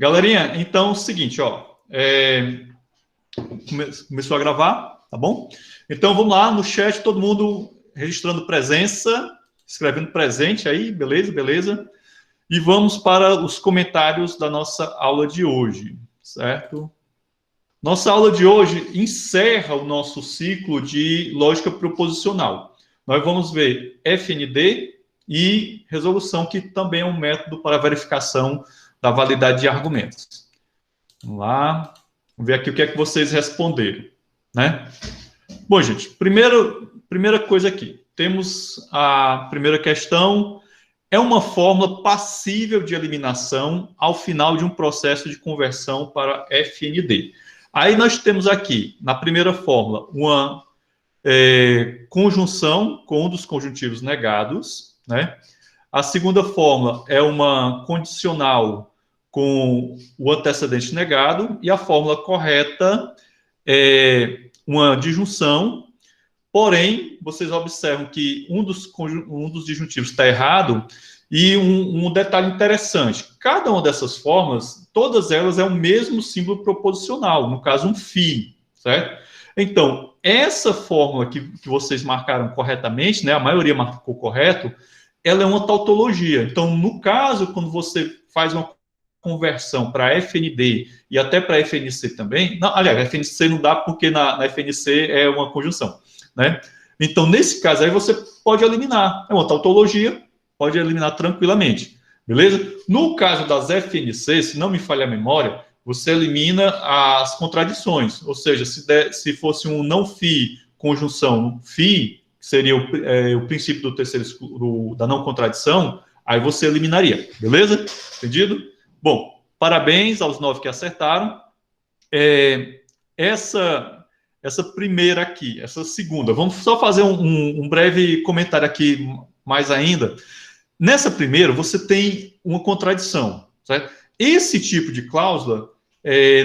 Galerinha, então é o seguinte, ó. Começou a gravar, tá bom? Então vamos lá, no chat, todo mundo registrando presença, escrevendo presente aí, beleza, beleza. E vamos para os comentários da nossa aula de hoje, certo? Nossa aula de hoje encerra o nosso ciclo de lógica proposicional. Nós vamos ver FND e resolução, que também é um método para verificação da validade de argumentos. Vamos lá, vamos ver aqui o que é que vocês responderam, né? Bom, gente, primeira coisa aqui, temos a primeira questão. É uma fórmula passível de eliminação ao final de um processo de conversão para FND. Aí nós temos aqui, na primeira fórmula, uma conjunção com um dos conjuntivos negados, né? A segunda fórmula é uma condicional com o antecedente negado, e a fórmula correta é uma disjunção. Porém, vocês observam que um dos disjuntivos está errado, e um detalhe interessante, cada uma dessas fórmulas, todas elas é o mesmo símbolo proposicional, no caso um φ, certo? Então, essa fórmula que vocês marcaram corretamente, né, a maioria marcou correto, ela é uma tautologia. Então, no caso, quando você faz uma conversão para FND e até para FNC também, não, aliás, FNC não dá porque na FNC é uma conjunção, né? Então, nesse caso aí, você pode eliminar. É uma tautologia, pode eliminar tranquilamente, beleza? No caso das FNC, se não me falha a memória, você elimina as contradições. Ou seja, se fosse um não φ, conjunção φ, que seria o princípio do terceiro da não contradição, aí você eliminaria, beleza? Entendido? Bom, parabéns aos 9 que acertaram. Essa primeira aqui, essa segunda, vamos só fazer um breve comentário aqui mais ainda. Nessa primeira, você tem uma contradição, certo? Esse tipo de cláusula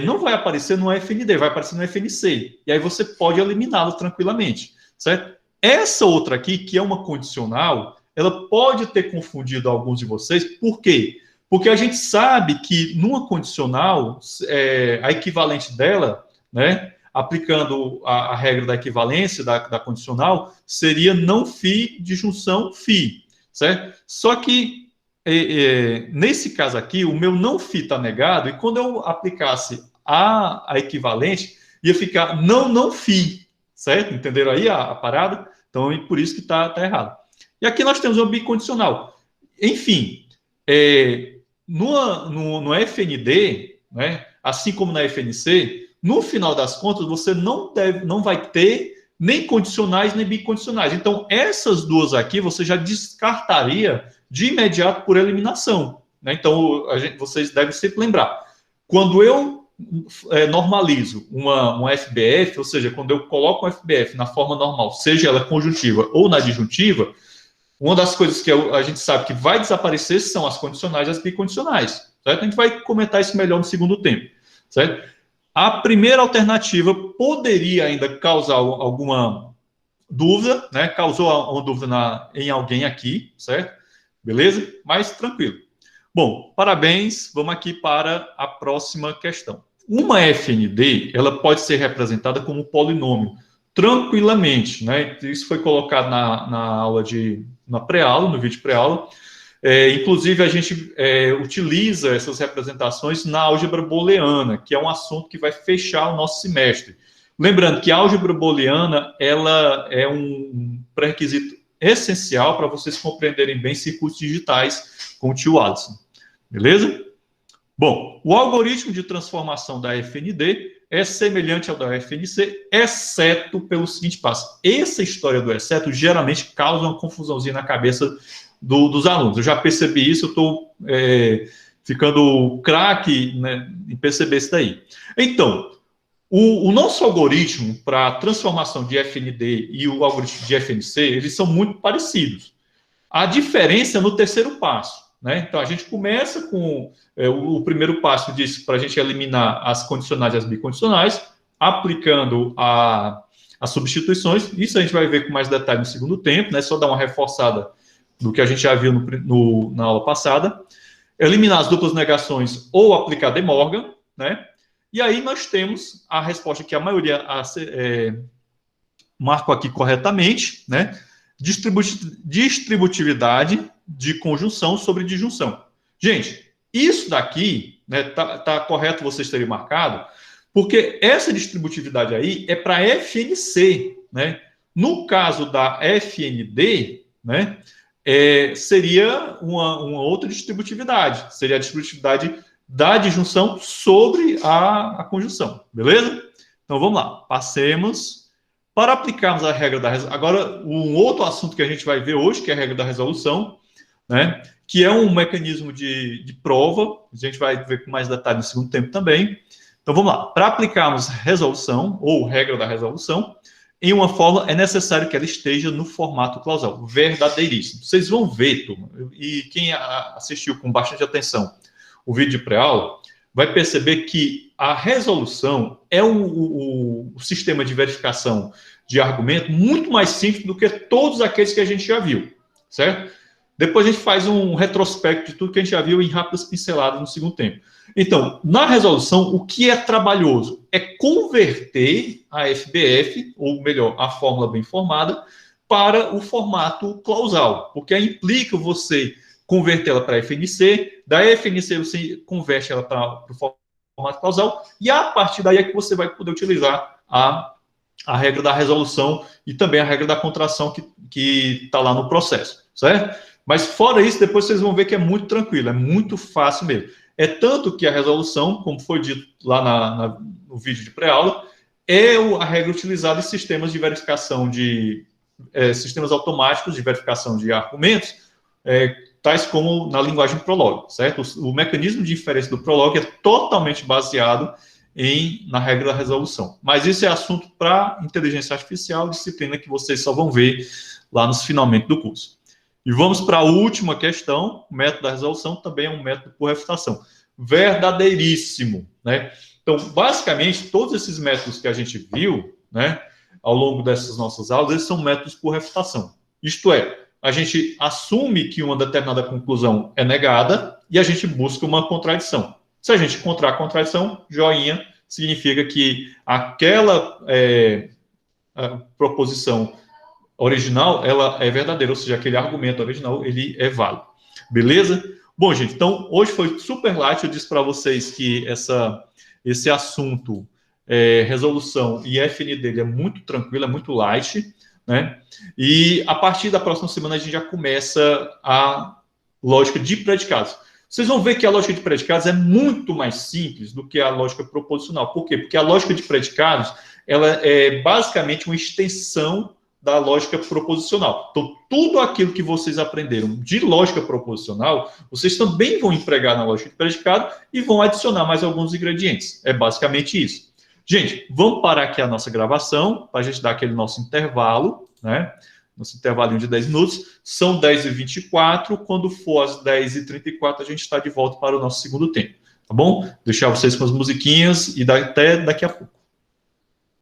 não vai aparecer no FND, vai aparecer no FNC, e aí você pode eliminá-la tranquilamente, certo? Essa outra aqui, que é uma condicional, ela pode ter confundido alguns de vocês. Por quê? Porque a gente sabe que numa condicional, a equivalente dela, né, aplicando a regra da equivalência da condicional, seria não φ disjunção φ, certo? Só que, nesse caso aqui, o meu não φ está negado, e quando eu aplicasse a equivalente, ia ficar não φ, certo? Entenderam aí a parada? Então, é por isso que está errado. E aqui nós temos o bicondicional. Enfim, no FND, né, assim como na FNC, no final das contas, você não vai ter nem condicionais nem bicondicionais. Então, essas duas aqui, você já descartaria de imediato por eliminação, né? Então, vocês devem sempre lembrar. Quando eu normalizo uma FBF, ou seja, quando eu coloco uma FBF na forma normal, seja ela conjuntiva ou na disjuntiva, uma das coisas que a gente sabe que vai desaparecer são as condicionais e as bicondicionais, certo? A gente vai comentar isso melhor no segundo tempo, certo? A primeira alternativa poderia ainda causar alguma dúvida, né? Causou uma dúvida em alguém aqui, certo? Beleza? Mas tranquilo. Bom, parabéns. Vamos aqui para a próxima questão. Uma FND, ela pode ser representada como polinômio tranquilamente, né? Isso foi colocado na aula na pré-aula, no vídeo pré-aula. Inclusive, a gente utiliza essas representações na álgebra booleana, que é um assunto que vai fechar o nosso semestre. Lembrando que a álgebra booleana, ela é um pré-requisito essencial para vocês compreenderem bem circuitos digitais com o tio Alisson. Beleza? Bom, o algoritmo de transformação da FND é semelhante ao da FNC, exceto pelo seguinte passo. Essa história do exceto geralmente causa uma confusãozinha na cabeça dos alunos. Eu já percebi isso, eu estou ficando craque, né, em perceber isso daí. Então, o nosso algoritmo para transformação de FND e o algoritmo de FNC, eles são muito parecidos. A diferença é no terceiro passo, né? Então, a gente começa com o primeiro passo disso para a gente eliminar as condicionais e as bicondicionais, aplicando as substituições. Isso a gente vai ver com mais detalhe no segundo tempo, né? Só dar uma reforçada do que a gente já viu na aula passada. eliminar as duplas negações ou aplicar De Morgan, né? E aí nós temos a resposta que a maioria marcou aqui corretamente, né? Distributividade de conjunção sobre disjunção. Gente, isso daqui, né, tá correto vocês terem marcado, porque essa distributividade aí é para FNC, né? No caso da FND, né, seria uma outra distributividade, seria a distributividade da disjunção sobre a conjunção, beleza? Então vamos lá, passemos. Para aplicarmos a regra da resolução, agora um outro assunto que a gente vai ver hoje, que é a regra da resolução, né, que é um mecanismo de prova, a gente vai ver com mais detalhe no segundo tempo também. Então vamos lá, para aplicarmos resolução, ou regra da resolução, em uma fórmula é necessário que ela esteja no formato clausal, verdadeiríssimo. Vocês vão ver, turma, e quem assistiu com bastante atenção o vídeo de pré-aula, vai perceber que a resolução é o sistema de verificação de argumento muito mais simples do que todos aqueles que a gente já viu, certo? Depois a gente faz um retrospecto de tudo que a gente já viu em rápidas pinceladas no segundo tempo. Então, na resolução, o que é trabalhoso é converter a FBF, ou melhor, a fórmula bem formada, para o formato clausal, porque aí implica você converter ela para FNC, da FNC você converte ela para o formato causal, e a partir daí é que você vai poder utilizar a regra da resolução e também a regra da contração que está lá no processo, certo? Mas fora isso, depois vocês vão ver que é muito tranquilo, é muito fácil mesmo. É tanto que a resolução, como foi dito lá no vídeo de pré-aula, é a regra utilizada em sistemas de verificação sistemas automáticos de verificação de argumentos, tais como na linguagem Prolog, certo? O mecanismo de inferência do Prolog é totalmente baseado na regra da resolução. Mas isso é assunto para inteligência artificial, disciplina que vocês só vão ver lá nos finalmente do curso. E vamos para a última questão. O método da resolução também é um método por refutação. Verdadeiríssimo, né? Então, basicamente, todos esses métodos que a gente viu, né, ao longo dessas nossas aulas, eles são métodos por refutação. Isto é, a gente assume que uma determinada conclusão é negada e a gente busca uma contradição. Se a gente encontrar a contradição, joinha, significa que aquela proposição original, ela é verdadeira, ou seja, aquele argumento original, ele é válido. Beleza? Bom, gente, então, hoje foi super light, eu disse para vocês que esse assunto, resolução e FND dele é muito tranquilo, é muito light, né? E a partir da próxima semana a gente já começa a lógica de predicados. Vocês vão ver que a lógica de predicados é muito mais simples do que a lógica proposicional. Por quê? Porque a lógica de predicados, ela é basicamente uma extensão da lógica proposicional. Então, tudo aquilo que vocês aprenderam de lógica proposicional, vocês também vão empregar na lógica de predicado e vão adicionar mais alguns ingredientes. É basicamente isso. Gente, vamos parar aqui a nossa gravação, para a gente dar aquele nosso intervalo, né? Nosso intervalinho de 10 minutos. São 10h24, quando for às 10h34, a gente está de volta para o nosso segundo tempo, tá bom? Deixar vocês com as musiquinhas e até daqui a pouco.